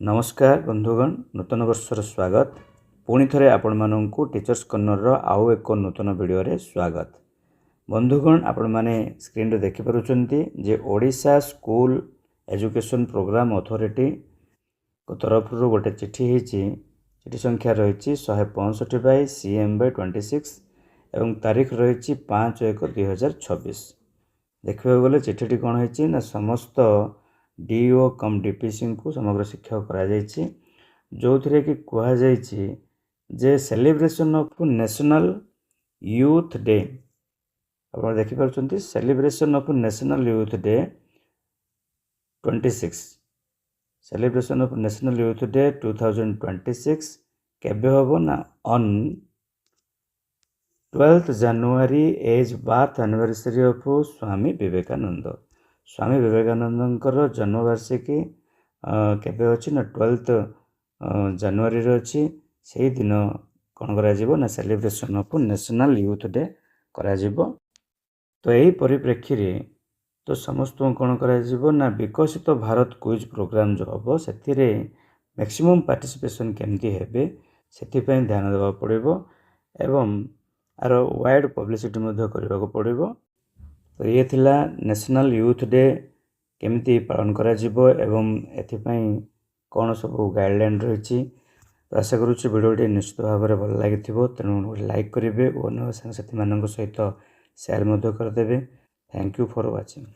नमस्कार बंधुगण, नूतन वर्षर स्वागत। पुणी थे आपण मानू टीचर्स कर्नर आउ एक नूतन वीडियो रे स्वागत। बंधुगण, आपण माने स्क्रीन रे देखि पारुचंती जे Odisha school education programme authority को तरफ रु गोटे चिठी हिची। चिठी संख्या रही 165 बाय CM बाय 26 एवं तारीख रही 5/1/2026। देखा गले चिठी कौन होती ना समस्त DO कम DPC को समग्र शिक्षा करा जो थे कि कह जे celebration of national youth day आप देखिपुं celebration of national youth day 26 celebration of national youth day 2026 केबे हम ना on 12th January as birth anniversary of Swami Vivekananda. Swami Vivekananda जन्मवार्षिकी केबे अच्छी ना 12th January अच्छी से दिन कौन करा celebration of national youth day करा तो यही परिप्रेक्षी रे तो समस्त कौन करा ना विकसित भारत क्विज प्रोग्राम जो हम से मैक्सिमम पार्टिसिपेशन केमती हेबे से ध्यान देवा पड़ो एवं आर वाइड पब्लिसिटी करने को पड़ो। तो ये थिला नेशनल यूथ डे केमती पालन करा एवं एथिपाई कौन सब गाइडलाइन रही। तो आशा करुच्ची वीडियोटी निश्चित भाव में भल लगी तेणु लाइक करेंगे और अन्य सांगसाथी सहित शेयर करदे। Thank you for watching.